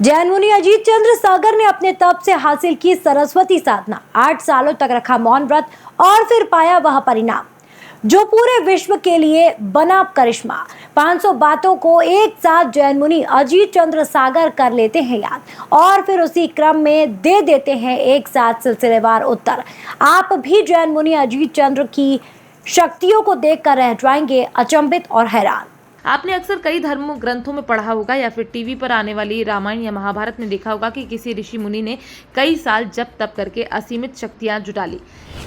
जैन मुनि अजीत चंद्र सागर ने अपने तप से हासिल की सरस्वती साधना, 8 सालों तक रखा मौन व्रत और फिर पाया वह परिणाम जो पूरे विश्व के लिए बना करिश्मा। 500 बातों को एक साथ जैन मुनि अजीत चंद्र सागर कर लेते हैं याद और फिर उसी क्रम में दे देते हैं एक साथ सिलसिलेवार उत्तर। आप भी जैन मुनि अजीत चंद्र की शक्तियों को देखकर रह जाएंगे अचंभित और हैरान। आपने अक्सर कई धर्म ग्रंथों में पढ़ा होगा या फिर टीवी पर आने वाली रामायण या महाभारत में देखा होगा कि किसी ऋषि मुनि ने कई साल जप तप करके असीमित शक्तियां जुटा ली।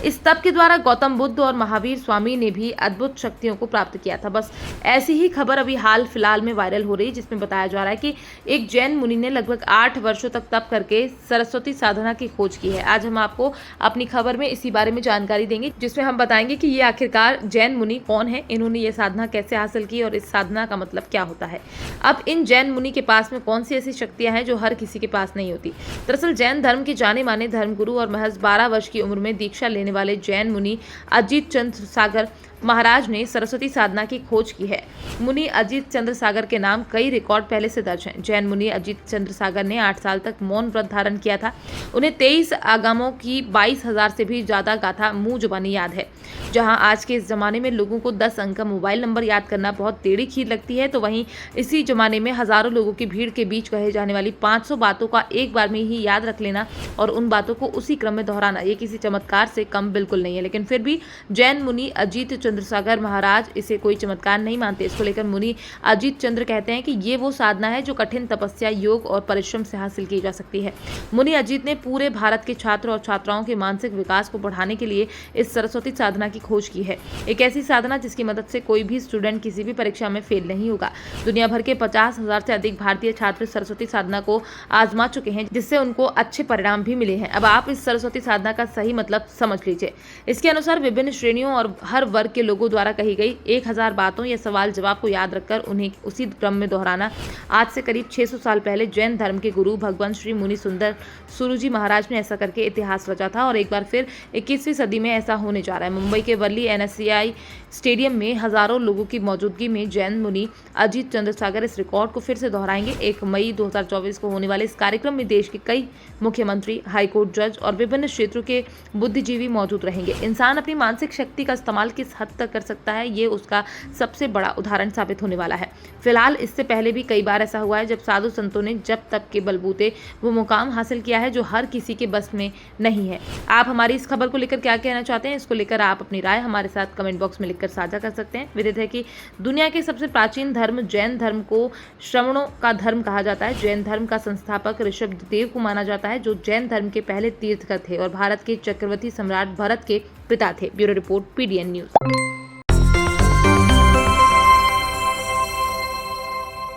इस तप के द्वारा गौतम बुद्ध और महावीर स्वामी ने भी अद्भुत शक्तियों को प्राप्त किया था। बस ऐसी ही खबर अभी हाल फिलहाल में वायरल हो रही है, जिसमें बताया जा रहा है कि एक जैन मुनि ने लगभग 8 वर्षों तक तप करके सरस्वती साधना की खोज की है। आज हम आपको अपनी खबर में इसी बारे में जानकारी देंगे, जिसमें हम बताएंगे कि ये आखिरकार जैन मुनि कौन है, इन्होंने ये साधना कैसे हासिल की और इस साधना का मतलब क्या होता है। अब इन जैन मुनि के पास में कौन सी ऐसी शक्तियां हैं जो हर किसी के पास नहीं होती। दरअसल जैन धर्म के जाने माने धर्मगुरु और महज 12 वर्ष की उम्र में दीक्षा लेने वाले जैन मुनि अजीत चंद्र सागर महाराज ने सरस्वती साधना की खोज की है। मुनि अजीत चंद्र सागर के नाम कई रिकॉर्ड पहले से दर्ज हैं। जैन मुनि अजीत चंद्र सागर ने 8 साल तक मौन व्रत धारण किया था। उन्हें 23 आगमों की 22,000 से भी ज्यादा गाथा मुंह जुबानी याद है। जहां आज के इस जमाने में लोगों को 10 अंक का मोबाइल नंबर याद करना बहुत टेढ़ी खीर लगती है, तो वहीं इसी जमाने में हजारों लोगों की भीड़ के बीच कहे जाने वाली 500 बातों का एक बार में ही याद रख लेना और उन बातों को उसी क्रम में दोहराना, ये किसी चमत्कार से कम बिल्कुल नहीं है। लेकिन फिर भी जैन मुनि अजीत चंद्र सागर महाराज इसे कोई चमत्कार नहीं मानते। इसको लेकर मुनि अजीत चंद्र कहते हैं कि ये वो साधना है जो कठिन तपस्या, योग और परिश्रम से हासिल की जा सकती है। मुनि अजीत ने पूरे भारत के छात्र और छात्राओं के मानसिक विकास को बढ़ाने के लिए इस सरस्वती साधना की खोज की है। एक ऐसी साधना जिसकी मदद से कोई भी स्टूडेंट किसी भी परीक्षा में फेल नहीं होगा। दुनिया भर के 50,000 से अधिक भारतीय छात्र सरस्वती साधना को आजमा चुके हैं, जिससे उनको अच्छे परिणाम भी मिले हैं। अब आप इस सरस्वती साधना का सही मतलब समझ लीजिए। इसके अनुसार विभिन्न श्रेणियों और हर वर्ग के लोगों द्वारा कही गई 1000 बातों या सवाल जवाब को याद रखकर उन्हें उसी क्रम में दोहराना। आज से करीब 600 साल पहले जैन धर्म के गुरु भगवान श्री मुनि सुंदर सुरुजी महाराज ने ऐसा करके इतिहास रचा था और एक बार फिर 21वीं सदी में ऐसा होने जा रहा है। मुंबई के वर्ली NSCI स्टेडियम में हजारों लोगों की मौजूदगी में जैन मुनि अजीत चंद्र सागर इस रिकॉर्ड को फिर से दोहराएंगे। 1 मई 2024 को होने वाले इस कार्यक्रम में देश के कई मुख्यमंत्री, हाईकोर्ट जज और विभिन्न क्षेत्रों के बुद्धिजीवी मौजूद रहेंगे। इंसान अपनी मानसिक शक्ति का इस्तेमाल किस हद तक कर सकता है, ये उसका सबसे बड़ा उदाहरण साबित होने वाला है। फिलहाल इससे पहले भी कई बार ऐसा हुआ है जब साधु संतों ने जब तप के बलबूते वो मुकाम हासिल किया है जो हर किसी के बस में नहीं है। आप हमारी इस खबर को लेकर क्या कहना चाहते हैं, इसको लेकर आप अपनी राय हमारे साथ कमेंट बॉक्स में लिखकर साझा कर सकते हैं। विदित है कि दुनिया के सबसे प्राचीन धर्म जैन धर्म को श्रवणों का धर्म कहा जाता है। जैन धर्म का संस्थापक ऋषभदेव को माना जाता है, जो जैन धर्म के पहले तीर्थकर थे और भारत के चक्रवर्ती सम्राट भरत के पिता थे। Bureau report PDN news.